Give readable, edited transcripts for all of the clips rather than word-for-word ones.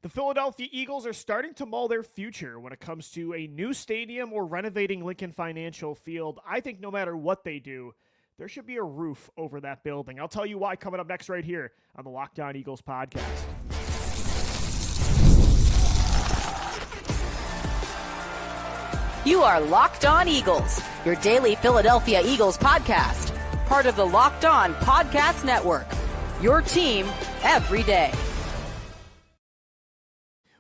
The Philadelphia Eagles are starting to mull their future when it comes to a new stadium or renovating Lincoln Financial Field. I think no matter what they do, there should be a roof over that building. I'll tell you why coming up next right here on the Locked On Eagles podcast. You are Locked On Eagles, your daily Philadelphia Eagles podcast. Part of the Locked On Podcast Network, your team every day.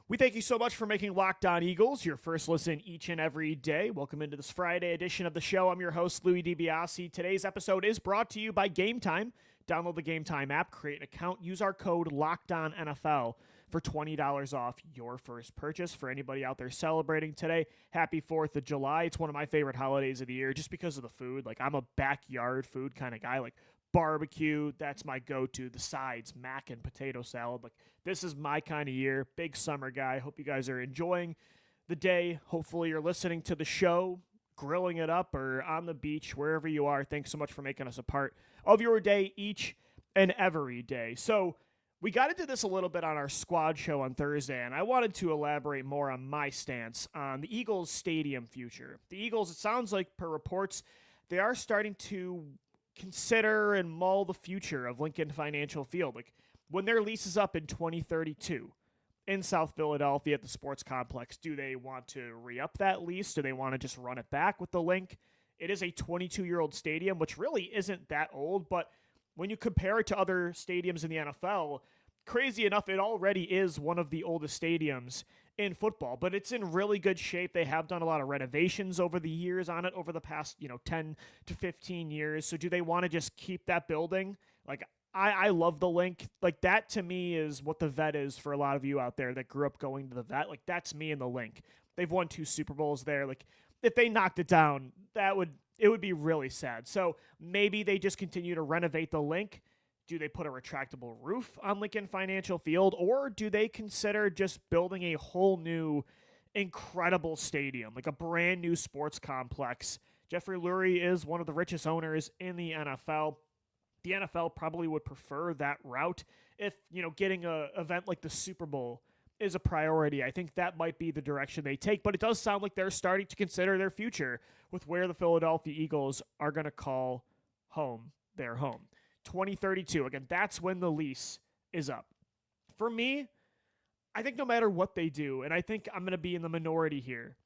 We thank you so much for making Locked On Eagles your first listen each and every day. Welcome into this Friday edition of the show. I'm your host, Lurie DiBiase. Today's episode is brought to you by Gametime. Download the Gametime app, create an account, use our code LOCKEDONNFL for $20 off your first purchase. For anybody out there celebrating today, happy 4th of July. It's one of my favorite holidays of the year just because of the food. Like, I'm a backyard food kind of guy. Like, barbecue, that's my go-to. The sides, mac and potato salad. Like, this is my kind of year. Big summer guy. Hope you guys are enjoying the day. Hopefully you're listening to the show, grilling it up, or on the beach, wherever you are. Thanks so much for making us a part of your day each and every day. So we got into this a little bit on our squad show on Thursday, and I wanted to elaborate more on my stance on the Eagles stadium future. The Eagles, it sounds like per reports, they are starting to consider and mull the future of Lincoln Financial Field. Like, when their lease is up in 2032 in South Philadelphia at the sports complex, do they want to re-up that lease? Do they want to just run it back with the Linc? It is a 22-year-old stadium, which really isn't that old, but when you compare it to other stadiums in the NFL, crazy enough, it already is one of the oldest stadiums in football, but it's in really good shape. They have done a lot of renovations over the years on it, over the past 10 to 15 years. So do they want to just keep that building? Like, I love the Linc. Like, that to me is what the vet is for a lot of you out there that grew up going to the vet. Like, that's me and the Linc. They've won 2 Super Bowls there. Like, if they knocked it down, it would be really sad. So maybe they just continue to renovate the Linc. Do they put a retractable roof on Lincoln Financial Field, or do they consider just building a whole new, incredible stadium, like a brand new sports complex? Jeffrey Lurie is one of the richest owners in the NFL. The NFL probably would prefer that route if, getting an event like the Super Bowl is a priority. I think that might be the direction they take, but it does sound like they're starting to consider their future with where the Philadelphia Eagles are going to call home their home. 2032. Again, that's when the lease is up. For me, I think no matter what they do, and I think I'm going to be in the minority here,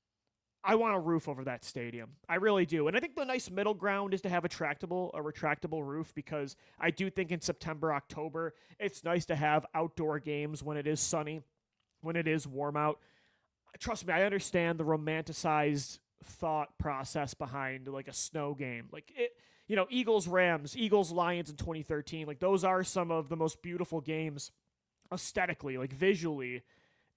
I want a roof over that stadium. I really do. And I think the nice middle ground is to have a retractable roof, because I do think in September, October, it's nice to have outdoor games when it is sunny, when it is warm out. Trust me, I understand the romanticized thought process behind like a snow game. Like, Eagles, Rams, Eagles, Lions in 2013. Like, those are some of the most beautiful games aesthetically, like visually.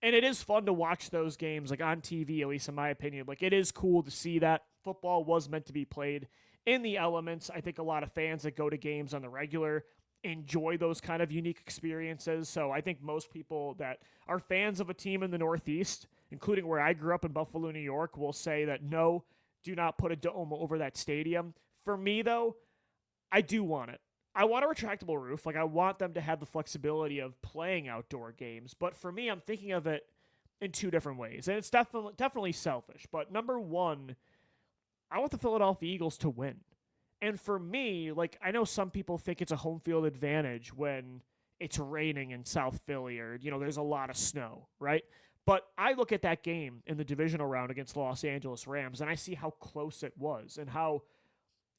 And it is fun to watch those games, like on TV, at least in my opinion. Like, it is cool to see that football was meant to be played in the elements. I think a lot of fans that go to games on the regular enjoy those kind of unique experiences. So I think most people that are fans of a team in the Northeast, including where I grew up in Buffalo, New York, will say that no, do not put a dome over that stadium. For me, though, I do want it. I want a retractable roof. Like, I want them to have the flexibility of playing outdoor games. But for me, I'm thinking of it in 2 different ways. And it's definitely selfish. But number one, I want the Philadelphia Eagles to win. And for me, like, I know some people think it's a home field advantage when it's raining in South Philly or, there's a lot of snow, right? But I look at that game in the divisional round against the Los Angeles Rams, and I see how close it was and how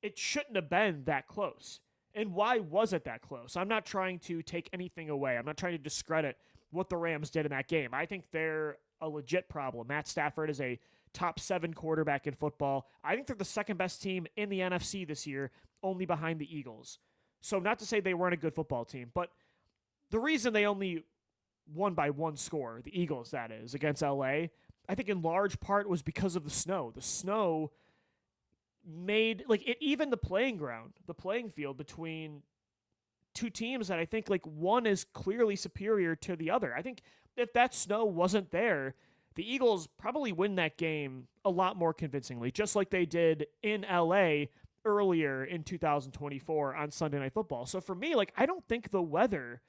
it shouldn't have been that close. And why was it that close? I'm not trying to take anything away. I'm not trying to discredit what the Rams did in that game. I think they're a legit problem. Matt Stafford is a top 7 quarterback in football. I think they're the second best team in the NFC this year, only behind the Eagles. So not to say they weren't a good football team, but the reason they only won by 1 score, the Eagles that is, against LA, I think in large part was because of the snow. The snow made, like, it even the playing field between 2 teams that I think, like, one is clearly superior to the other. I think if that snow wasn't there, the Eagles probably win that game a lot more convincingly, just like they did in LA earlier in 2024 on Sunday Night Football. So for me, like, I don't think the weather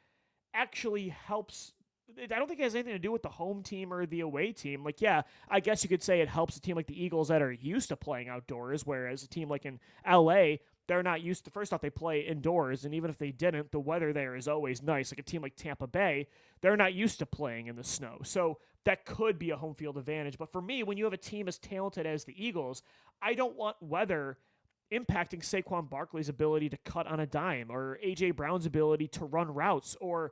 actually helps I don't think it has anything to do with the home team or the away team. Like, yeah, I guess you could say it helps a team like the Eagles that are used to playing outdoors, whereas a team like in LA, they're not used to, first off, they play indoors, and even if they didn't, the weather there is always nice. Like a team like Tampa Bay, they're not used to playing in the snow. So that could be a home field advantage. But for me, when you have a team as talented as the Eagles, I don't want weather impacting Saquon Barkley's ability to cut on a dime, or A.J. Brown's ability to run routes, or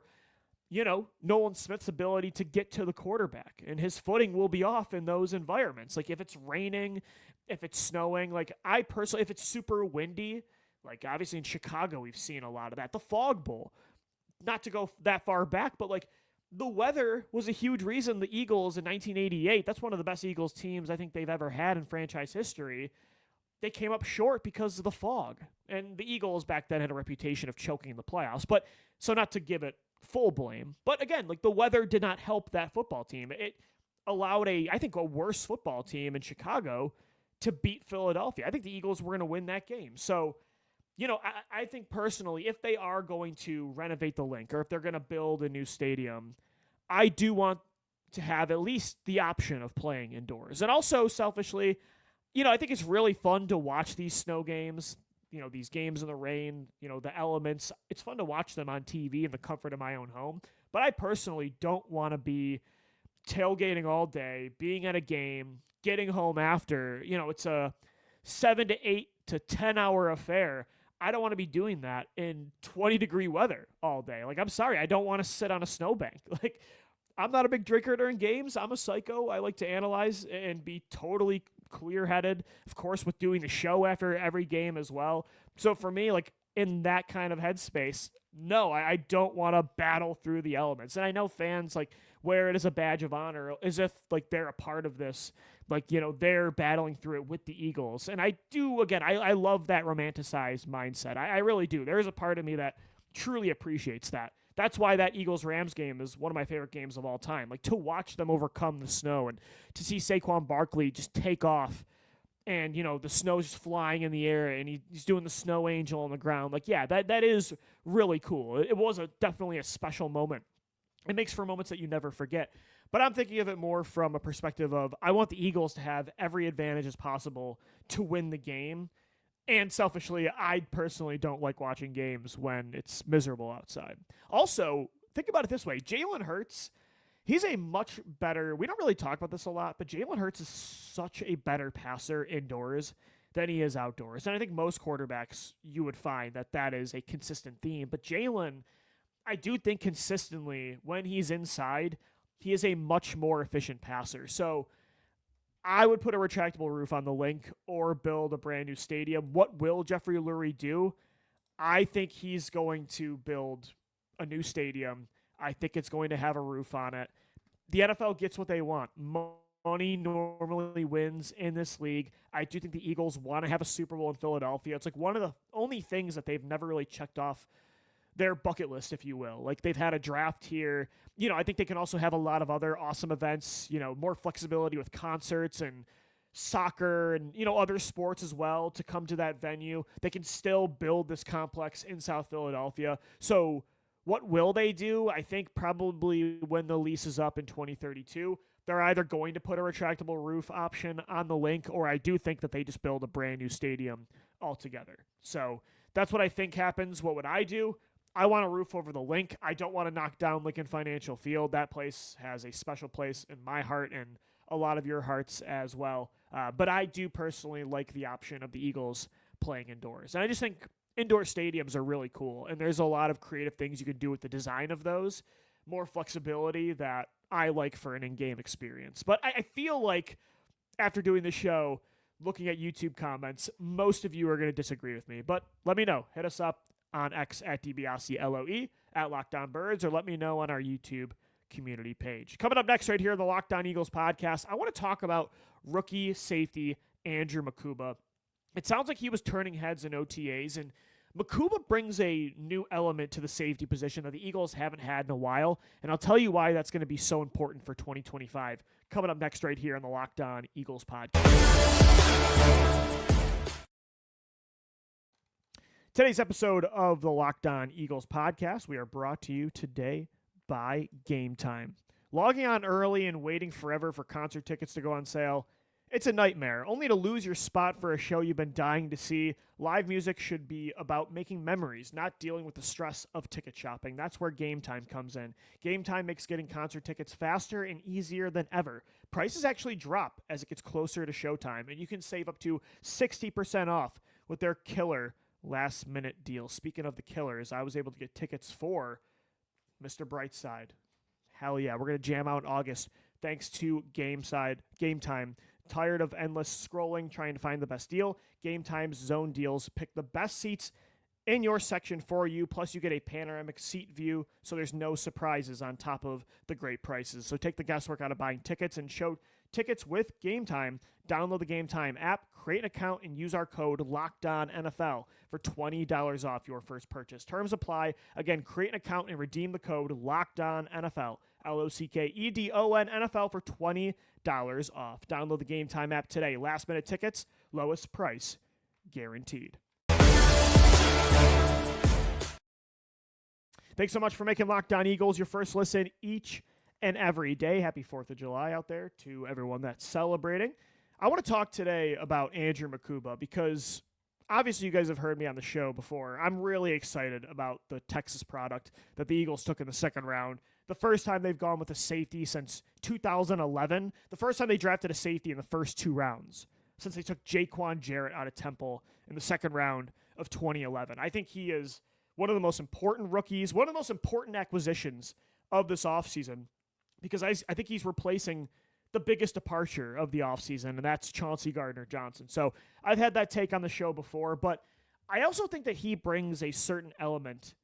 Nolan Smith's ability to get to the quarterback. And his footing will be off in those environments. Like if it's raining, if it's snowing, like I personally, if it's super windy, like obviously in Chicago, we've seen a lot of that. The Fog Bowl, not to go that far back, but like the weather was a huge reason the Eagles in 1988, that's one of the best Eagles teams I think they've ever had in franchise history. They came up short because of the fog. And the Eagles back then had a reputation of choking the playoffs. But so not to give it full blame, but again, like the weather did not help that football team. It allowed I think a worse football team in Chicago to beat Philadelphia. I think the Eagles were going to win that game. So, I think personally, if they are going to renovate the Linc, or if they're going to build a new stadium, I do want to have at least the option of playing indoors. And also, selfishly, I think it's really fun to watch these snow games, these games in the rain, the elements. It's fun to watch them on TV in the comfort of my own home. But I personally don't want to be tailgating all day, being at a game, getting home after. It's a 7 to 8 to 10 hour affair. I don't want to be doing that in 20-degree weather all day. Like, I'm sorry, I don't want to sit on a snowbank. Like, I'm not a big drinker during games. I'm a psycho. I like to analyze and be totally clear-headed, of course, with doing the show after every game as well. So for me, like, in that kind of headspace, no, I don't want to battle through the elements. And I know fans, like, wear it as a badge of honor, as if, like, they're a part of this. Like, they're battling through it with the Eagles. And I do, again, I love that romanticized mindset. I really do. There is a part of me that truly appreciates that. That's why that Eagles-Rams game is one of my favorite games of all time. Like, to watch them overcome the snow and to see Saquon Barkley just take off and, the snow's just flying in the air and he's doing the snow angel on the ground. Like, yeah, that is really cool. It was definitely a special moment. It makes for moments that you never forget. But I'm thinking of it more from a perspective of I want the Eagles to have every advantage as possible to win the game. And selfishly, I personally don't like watching games when it's miserable outside. Also, think about it this way. Jalen Hurts, he's a much better, we don't really talk about this a lot, but Jalen Hurts is such a better passer indoors than he is outdoors. And I think most quarterbacks, you would find that is a consistent theme. But Jalen, I do think consistently, when he's inside, he is a much more efficient passer. So I would put a retractable roof on the Linc or build a brand new stadium. What will Jeffrey Lurie do? I think he's going to build a new stadium. I think it's going to have a roof on it. The NFL gets what they want. Money normally wins in this league. I do think the Eagles want to have a Super Bowl in Philadelphia. It's like one of the only things that they've never really checked off their bucket list, if you will. Like, they've had a draft here. I think they can also have a lot of other awesome events, more flexibility with concerts and soccer and, other sports as well to come to that venue. They can still build this complex in South Philadelphia. So what will they do? I think probably when the lease is up in 2032, they're either going to put a retractable roof option on the Linc, or I do think that they just build a brand new stadium altogether. So that's what I think happens. What would I do? I want a roof over the Linc. I don't want to knock down Lincoln Financial Field. That place has a special place in my heart and a lot of your hearts as well. But I do personally like the option of the Eagles playing indoors. And I just think indoor stadiums are really cool. And there's a lot of creative things you can do with the design of those. More flexibility that I like for an in-game experience. But I feel like after doing the show, looking at YouTube comments, most of you are going to disagree with me. But let me know. Hit us up on X at DiBiase, at Locked On Birds, or let me know on our YouTube community page. Coming up next right here on the Locked On Eagles podcast, I want to talk about rookie safety Andrew Mukuba. It sounds like he was turning heads in OTAs, and Mukuba brings a new element to the safety position that the Eagles haven't had in a while, and I'll tell you why that's going to be so important for 2025. Coming up next right here on the Locked On Eagles podcast. Today's episode of the Locked On Eagles podcast, we are brought to you today by Gametime. Logging on early and waiting forever for concert tickets to go on sale, it's a nightmare, only to lose your spot for a show you've been dying to see. Live music should be about making memories, not dealing with the stress of ticket shopping. That's where Gametime comes in. Gametime makes getting concert tickets faster and easier than ever. Prices actually drop as it gets closer to showtime, and you can save up to 60% off with their killer last-minute deal. Speaking of the killers, I was able to get tickets for Mr. Brightside. Hell yeah, we're going to jam out in August thanks to Gametime. Tired of endless scrolling, trying to find the best deal? Gametime's zone deals pick the best seats in your section for you, plus you get a panoramic seat view, so there's no surprises on top of the great prices. So take the guesswork out of buying tickets and show tickets with Gametime. Download the Gametime app, create an account, and use our code LOCKEDONNFL for $20 off your first purchase. Terms apply. Again, create an account and redeem the code LOCKEDONNFL, LOCKEDON NFL for $20 off. Download the Gametime app today. Last minute tickets, lowest price guaranteed. Thanks so much for making Locked On Eagles your first listen each and every day. Happy 4th of July out there to everyone that's celebrating. I want to talk today about Andrew Mukuba because obviously you guys have heard me on the show before. I'm really excited about the Texas product that the Eagles took in the second round. The first time they've gone with a safety since 2011. The first time they drafted a safety in the first 2 rounds since they took Jaquan Jarrett out of Temple in the second round of 2011. I think he is one of the most important rookies, one of the most important acquisitions of this offseason because I think he's replacing the biggest departure of the offseason, and that's Chauncey Gardner-Johnson. So I've had that take on the show before, but I also think that he brings a certain element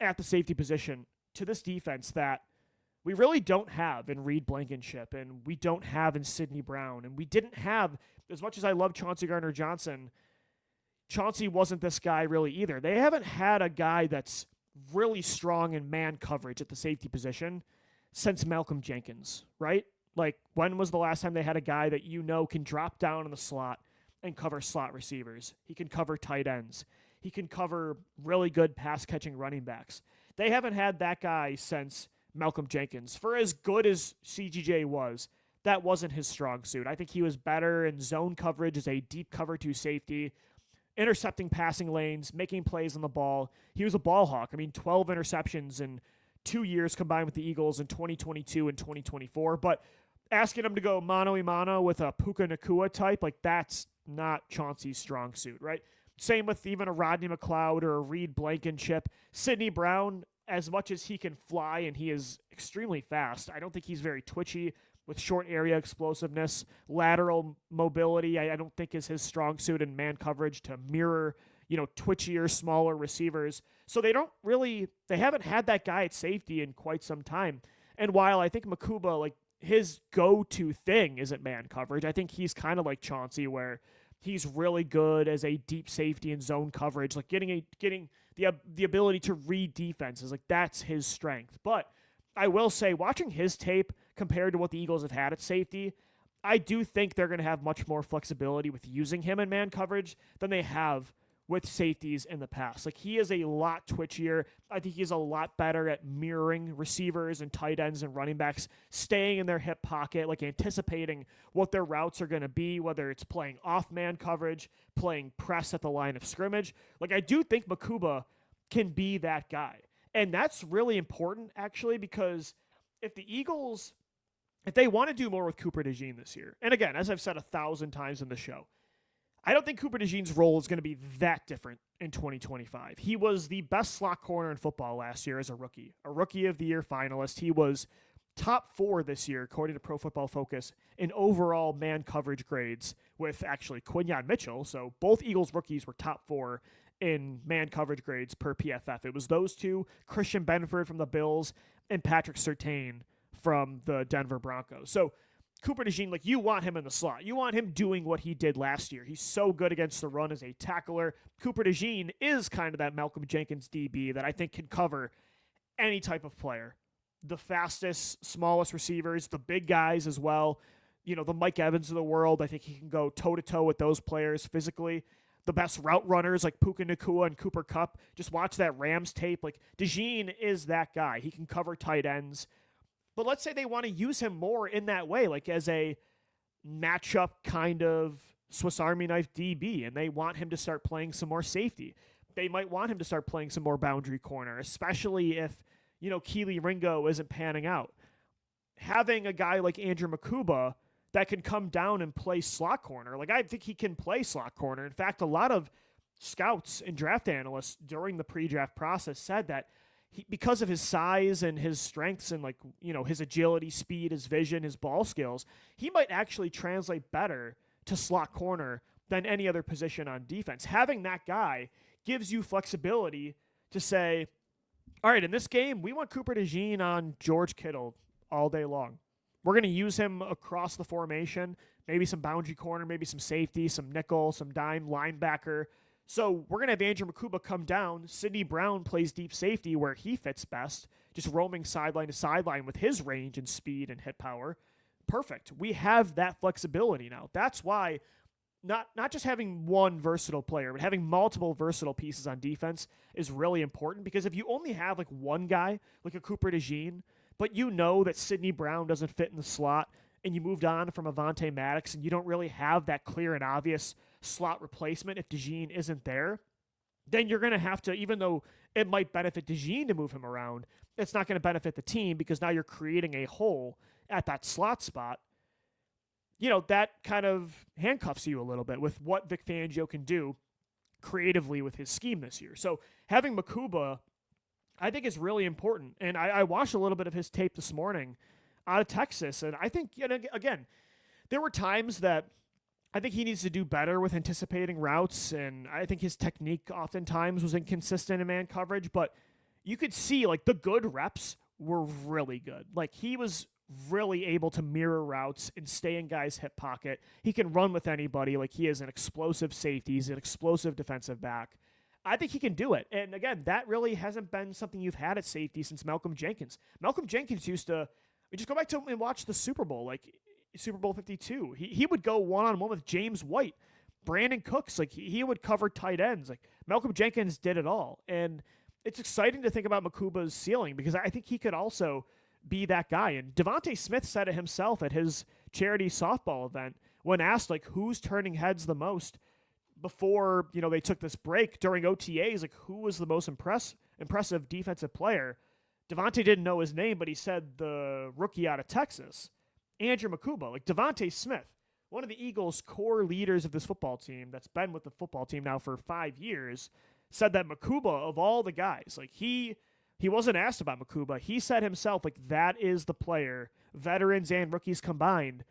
at the safety position to this defense that we really don't have in Reed Blankenship, and we don't have in Sidney Brown, and we didn't have, as much as I love Chauncey Gardner-Johnson, Chauncey wasn't this guy really either. They haven't had a guy that's really strong in man coverage at the safety position since Malcolm Jenkins, right? Like, when was the last time they had a guy that can drop down in the slot and cover slot receivers? He can cover tight ends. He can cover really good pass-catching running backs. They haven't had that guy since Malcolm Jenkins. For as good as CGJ was, that wasn't his strong suit. I think he was better in zone coverage as a deep cover 2 safety, intercepting passing lanes, making plays on the ball. He was a ball hawk. 12 interceptions in 2 years combined with the Eagles in 2022 and 2024. But asking him to go mano-a-mano with a Puka Nacua type, that's not Chauncey's strong suit, right? Same with even a Rodney McLeod or a Reed Blankenship. Sidney Brown, as much as he can fly and he is extremely fast, I don't think he's very twitchy with short area explosiveness. Lateral mobility, I don't think is his strong suit in man coverage to mirror, twitchier, smaller receivers. So they haven't had that guy at safety in quite some time. And while I think Mukuba, his go-to thing isn't man coverage, I think he's kind of like Chauncey where he's really good as a deep safety and zone coverage, getting the ability to read defenses. That's his strength. But I will say, watching his tape compared to what the Eagles have had at safety, I do think they're going to have much more flexibility with using him in man coverage than they have with safeties in the past. He is a lot twitchier. I think he's a lot better at mirroring receivers and tight ends and running backs, staying in their hip pocket, anticipating what their routes are going to be, whether it's playing off man coverage, playing press at the line of scrimmage. I do think Mukuba can be that guy. And that's really important, actually, because if the Eagles, if they want to do more with Cooper DeJean this year, and again, as I've said 1,000 times in the show, I don't think Cooper DeJean's role is going to be that different in 2025. He was the best slot corner in football last year as a Rookie of the Year finalist. He was top 4 this year, according to Pro Football Focus, in overall man coverage grades with actually Quinyon Mitchell. So both Eagles rookies were top 4 in man coverage grades per PFF. It was those two, Christian Benford from the Bills and Patrick Surtain from the Denver Broncos. So Cooper DeJean, you want him in the slot. You want him doing what he did last year. He's so good against the run as a tackler. Cooper DeJean is kind of that Malcolm Jenkins DB that I think can cover any type of player. The fastest, smallest receivers, the big guys as well. The Mike Evans of the world, I think he can go toe-to-toe with those players physically. the best route runners like Puka Nacua and Cooper Kupp. Just watch that Rams tape. Like DeJean is that guy. He can cover tight ends. But let's say they want to use him more in that way, like as a matchup kind of Swiss Army knife DB, and they want him to start playing some more safety. They might want him to start playing some more boundary corner, especially if, Keely Ringo isn't panning out. Having a guy like Andrew Mukuba that can come down and play slot corner. Like, I think he can play slot corner. In fact, a lot of scouts and draft analysts during the pre-draft process said that because of his size and his strengths and his agility, speed, his vision, his ball skills, he might actually translate better to slot corner than any other position on defense. Having that guy gives you flexibility to say, all right, in this game, we want Cooper DeJean on George Kittle all day long. We're going to use him across the formation, maybe some boundary corner, maybe some safety, some nickel, some dime linebacker. So we're going to have Andrew Mukuba come down. Sidney Brown plays deep safety where he fits best, just roaming sideline to sideline with his range and speed and hit power. Perfect. We have that flexibility now. That's why not just having one versatile player, but having multiple versatile pieces on defense is really important, because if you only have like one guy, like a Cooper DeJean, but you know that Sidney Brown doesn't fit in the slot, and you moved on from Avonte Maddox, and you don't really have that clear and obvious slot replacement if DeJean isn't there, then you're going to have to, even though it might benefit DeJean to move him around, it's not going to benefit the team, because now you're creating a hole at that slot spot. That kind of handcuffs you a little bit with what Vic Fangio can do creatively with his scheme this year. So having Mukuba, I think, is really important. And I watched a little bit of his tape this morning out of Texas, and I think, again, there were times that I think he needs to do better with anticipating routes, and I think his technique oftentimes was inconsistent in man coverage, but you could see, like, the good reps were really good. Like, he was really able to mirror routes and stay in guys' hip pocket. He can run with anybody. Like, he is an explosive safety. He's an explosive defensive back. I think he can do it. And again, that really hasn't been something you've had at safety since Malcolm Jenkins. Malcolm Jenkins used to, just go back to and watch the Super Bowl, like Super Bowl 52. He would go one-on-one with James White, Brandon Cooks. Like, he would cover tight ends. Like, Malcolm Jenkins did it all. And it's exciting to think about Mukuba's ceiling, because I think he could also be that guy. And Devontae Smith said it himself at his charity softball event when asked, like, who's turning heads the most before, they took this break during OTAs, like, who was the most impressive defensive player? Devontae didn't know his name, but he said the rookie out of Texas, Andrew Mukuba. Like, Devontae Smith, one of the Eagles' core leaders of this football team that's been with the football team now for 5 years, said that Mukuba, of all the guys, like, he wasn't asked about Mukuba. He said himself, like, that is the player, veterans and rookies combined,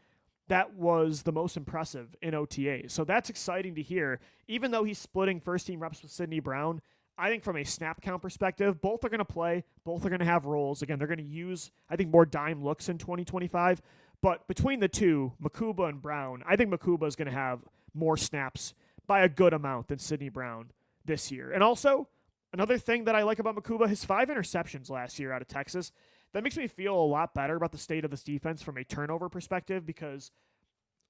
that was the most impressive in OTA. So that's exciting to hear. Even though he's splitting first-team reps with Sidney Brown, I think from a snap count perspective, both are going to play. Both are going to have roles. Again, they're going to use, I think, more dime looks in 2025. But between the two, Mukuba and Brown, I think Mukuba is going to have more snaps by a good amount than Sidney Brown this year. And also, another thing that I like about Mukuba, his 5 interceptions last year out of Texas, that makes me feel a lot better about the state of this defense from a turnover perspective, because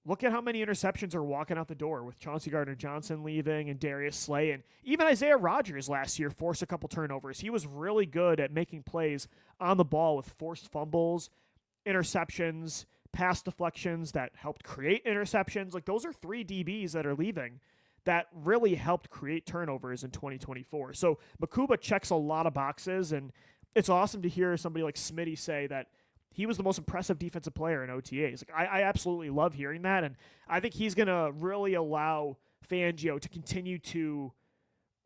look at how many interceptions are walking out the door with Chauncey Gardner-Johnson leaving and Darius Slay. And even Isaiah Rodgers last year forced a couple turnovers. He was really good at making plays on the ball with forced fumbles, interceptions, pass deflections that helped create interceptions. Like, those are 3 DBs that are leaving that really helped create turnovers in 2024. So Mukuba checks a lot of boxes, and it's awesome to hear somebody like Smitty say that he was the most impressive defensive player in OTAs. Like, I absolutely love hearing that, and I think he's going to really allow Fangio to continue to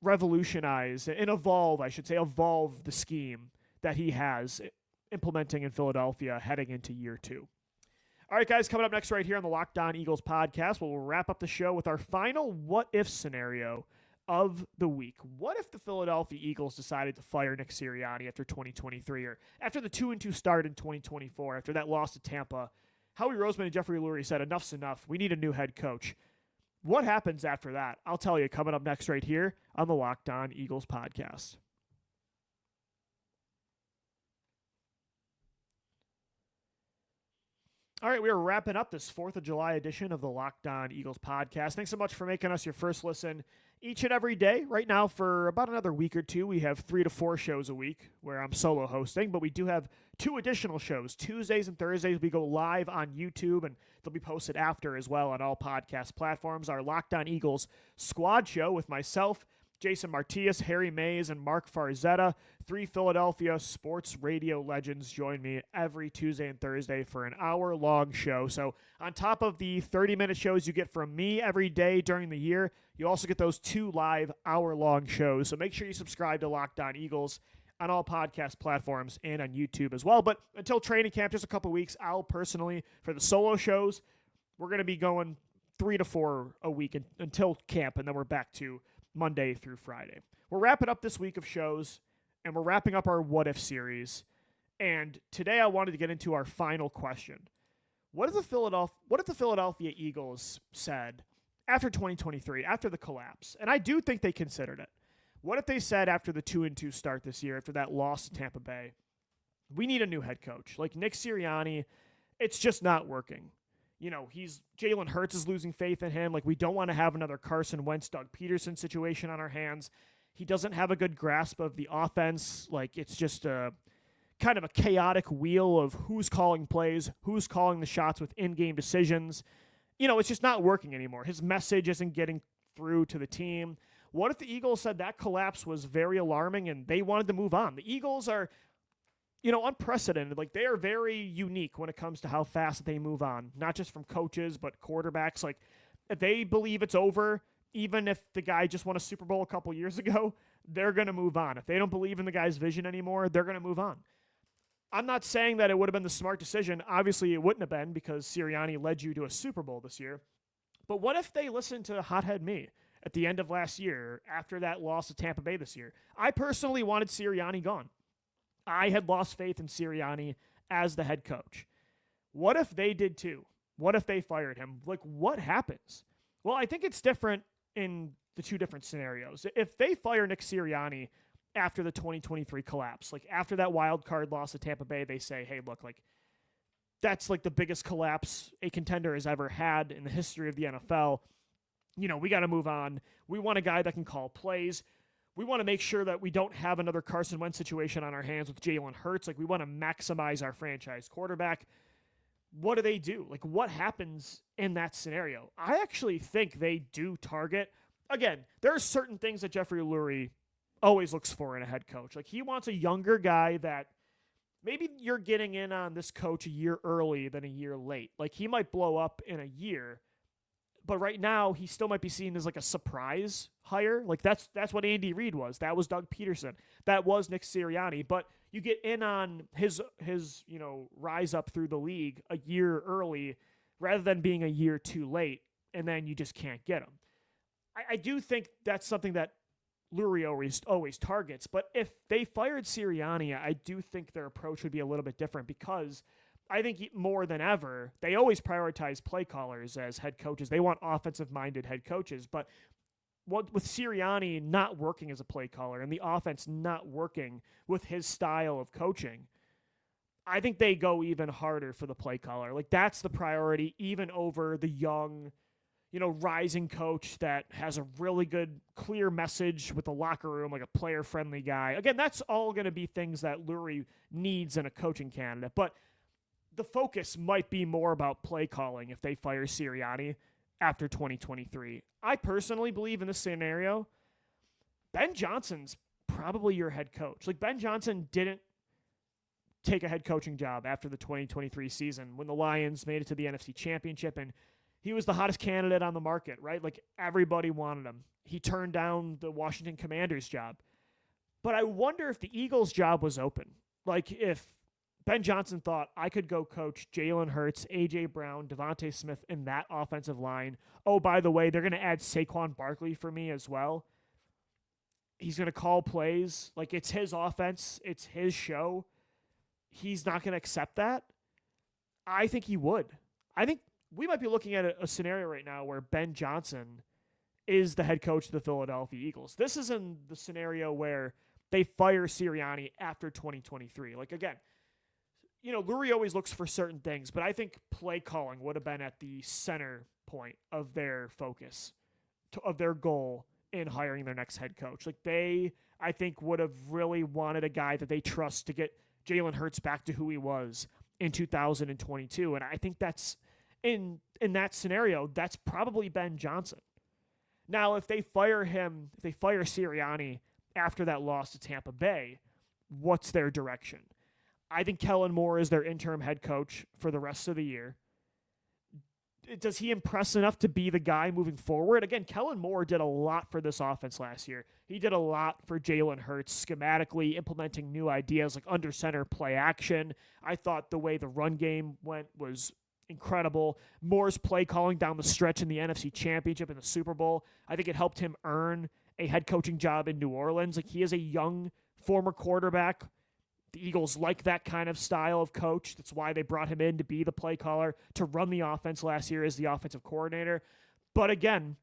revolutionize and evolve the scheme that he has implementing in Philadelphia heading into year 2. All right, guys, coming up next right here on the Locked On Eagles podcast, we'll wrap up the show with our final what-if scenario of the week. What if the Philadelphia Eagles decided to fire Nick Sirianni after 2023, or after the 2-2 start in 2024, after that loss to Tampa? Howie Roseman and Jeffrey Lurie said, enough's enough. We need a new head coach. What happens after that? I'll tell you coming up next right here on the Locked On Eagles podcast. All right, we are wrapping up this 4th of July edition of the Locked On Eagles podcast. Thanks so much for making us your first listen each and every day. Right now, for about another week or two, we have 3 to 4 shows a week where I'm solo hosting, but we do have 2 additional shows. Tuesdays and Thursdays, we go live on YouTube, and they'll be posted after as well on all podcast platforms. Our Locked On Eagles squad show with myself, Jason Martias, Harry Mays, and Mark Farzetta. 3 Philadelphia sports radio legends join me every Tuesday and Thursday for an hour-long show. So on top of the 30-minute shows you get from me every day during the year, you also get those 2 live hour-long shows. So make sure you subscribe to Locked On Eagles on all podcast platforms and on YouTube as well. But until training camp, just a couple weeks, I'll personally, for the solo shows, we're going to be going 3 to 4 a week until camp, and then we're back to Monday through Friday. We're wrapping up this week of shows, and we're wrapping up our What If series. And today I wanted to get into our final question. What if the Philadelphia Eagles said after 2023, after the collapse, and I do think they considered it, what if they said after the 2-2 start this year, after that loss to Tampa Bay, we need a new head coach. Like Nick Sirianni, it's just not working. You know, Jalen Hurts is losing faith in him. Like, we don't want to have another Carson Wentz, Doug Peterson situation on our hands. He doesn't have a good grasp of the offense. Like, it's just a kind of a chaotic wheel of who's calling plays, who's calling the shots with in-game decisions. You know, it's just not working anymore. His message isn't getting through to the team. What if the Eagles said that collapse was very alarming and they wanted to move on? The Eagles are, unprecedented. Like, they are very unique when it comes to how fast they move on, not just from coaches, but quarterbacks. Like, if they believe it's over, even if the guy just won a Super Bowl a couple years ago, they're going to move on. If they don't believe in the guy's vision anymore, they're going to move on. I'm not saying that it would have been the smart decision. Obviously, it wouldn't have been because Sirianni led you to a Super Bowl this year. But what if they listened to Hothead me at the end of last year after that loss to Tampa Bay this year? I personally wanted Sirianni gone. I had lost faith in Sirianni as the head coach. What if they did too? What if they fired him? Like, what happens? Well, I think it's different in the 2 different scenarios. If they fire Nick Sirianni after the 2023 collapse, like after that wild card loss to Tampa Bay, they say, hey, look, like, that's like the biggest collapse a contender has ever had in the history of the NFL. We got to move on. We want a guy that can call plays. We want to make sure that we don't have another Carson Wentz situation on our hands with Jalen Hurts. Like, we want to maximize our franchise quarterback. What do they do? Like, what happens in that scenario? I actually think they do target. Again, there are certain things that Jeffrey Lurie always looks for in a head coach. Like, he wants a younger guy that maybe you're getting in on this coach a year early than a year late. Like, he might blow up in a year, but right now, he still might be seen as like a surprise hire. Like, that's what Andy Reid was. That was Doug Peterson. That was Nick Sirianni. But you get in on his rise up through the league a year early rather than being a year too late, and then you just can't get him. I do think that's something that Lurie always targets. But if they fired Sirianni, I do think their approach would be a little bit different because I think more than ever, they always prioritize play callers as head coaches. They want offensive-minded head coaches. But with Sirianni not working as a play caller and the offense not working with his style of coaching, I think they go even harder for the play caller. Like, that's the priority, even over the young, rising coach that has a really good, clear message with the locker room, like a player-friendly guy. Again, that's all going to be things that Lurie needs in a coaching candidate. But the focus might be more about play calling if they fire Sirianni after 2023. I personally believe in this scenario, Ben Johnson's probably your head coach. Like, Ben Johnson didn't take a head coaching job after the 2023 season when the Lions made it to the NFC Championship, and he was the hottest candidate on the market, right? Like, everybody wanted him. He turned down the Washington Commanders job. But I wonder if the Eagles job was open. Like, if Ben Johnson thought, I could go coach Jalen Hurts, A.J. Brown, Devontae Smith in that offensive line. Oh, by the way, they're going to add Saquon Barkley for me as well. He's going to call plays. Like, it's his offense. It's his show. He's not going to accept that. I think he would. I think we might be looking at a scenario right now where Ben Johnson is the head coach of the Philadelphia Eagles. This is in the scenario where they fire Sirianni after 2023. Like, again, Lurie always looks for certain things, but I think play calling would have been at the center point of their focus, of their goal in hiring their next head coach. Like I think, would have really wanted a guy that they trust to get Jalen Hurts back to who he was in 2022. And I think that's, in that scenario, that's probably Ben Johnson. Now, if they fire Sirianni after that loss to Tampa Bay, what's their direction? I think Kellen Moore is their interim head coach for the rest of the year. Does he impress enough to be the guy moving forward? Again, Kellen Moore did a lot for this offense last year. He did a lot for Jalen Hurts schematically, implementing new ideas like under center play action. I thought the way the run game went was incredible. Moore's play calling down the stretch in the NFC Championship and the Super Bowl, I think it helped him earn a head coaching job in New Orleans. Like, he is a young former quarterback. The Eagles like that kind of style of coach. That's why they brought him in to be the play caller, to run the offense last year as the offensive coordinator. But again,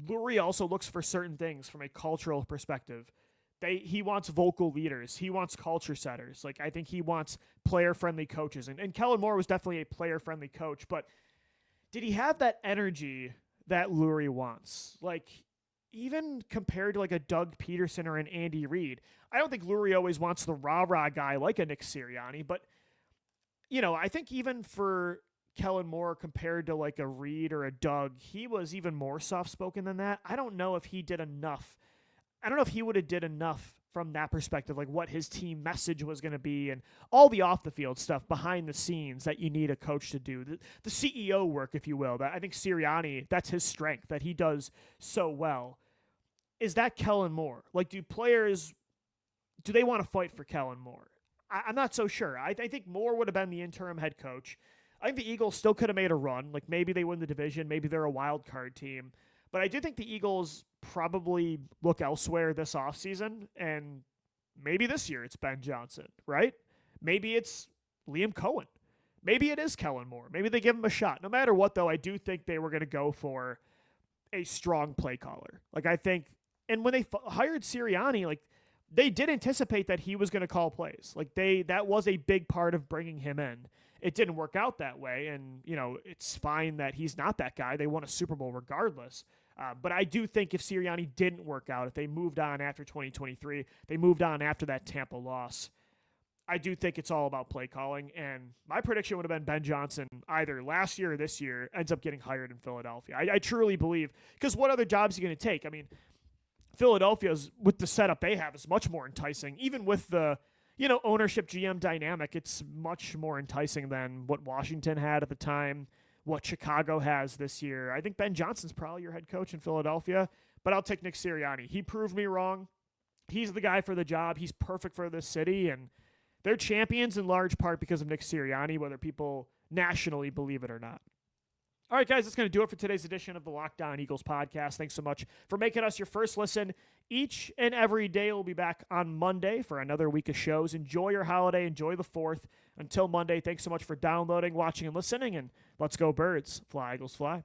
Lurie also looks for certain things from a cultural perspective. He wants vocal leaders. He wants culture setters. Like, I think he wants player-friendly coaches. And Kellen Moore was definitely a player-friendly coach, but did he have that energy that Lurie wants? Like, even compared to like a Doug Peterson or an Andy Reid, I don't think Lurie always wants the rah-rah guy like a Nick Sirianni, but, I think even for Kellen Moore compared to like a Reid or a Doug, he was even more soft-spoken than that. I don't know if he did enough. I don't know if he would have did enough from that perspective, like what his team message was going to be and all the off-the-field stuff behind the scenes that you need a coach to do. The CEO work, if you will, that I think Sirianni, that's his strength, that he does so well. Is that Kellen Moore? Like, do they want to fight for Kellen Moore? I'm not so sure. I think Moore would have been the interim head coach. I think the Eagles still could have made a run. Like, maybe they win the division. Maybe they're a wild card team. But I do think the Eagles probably look elsewhere this offseason, and maybe this year it's Ben Johnson, right? Maybe it's Liam Cohen. Maybe it is Kellen Moore. Maybe they give him a shot. No matter what, though, I do think they were going to go for a strong play caller. Like, I think, and when they hired Sirianni, like, they did anticipate that he was going to call plays. Like, that was a big part of bringing him in. It didn't work out that way, and, it's fine that he's not that guy. They won a Super Bowl regardless. But I do think if Sirianni didn't work out, if they moved on after 2023, they moved on after that Tampa loss, I do think it's all about play calling. And my prediction would have been Ben Johnson either last year or this year ends up getting hired in Philadelphia. I truly believe, because what other jobs are you going to take? I mean, Philadelphia's, with the setup they have, is much more enticing. Even with the, ownership GM dynamic, it's much more enticing than what Washington had at the time, what Chicago has this year. I think Ben Johnson's probably your head coach in Philadelphia, but I'll take Nick Sirianni. He proved me wrong. He's the guy for the job. He's perfect for this city, and they're champions in large part because of Nick Sirianni, whether people nationally believe it or not. All right, guys, that's going to do it for today's edition of the Locked On Eagles podcast. Thanks so much for making us your first listen each and every day. We'll be back on Monday for another week of shows. Enjoy your holiday. Enjoy the 4th. Until Monday, thanks so much for downloading, watching, and listening, and let's go Birds. Fly, Eagles, fly.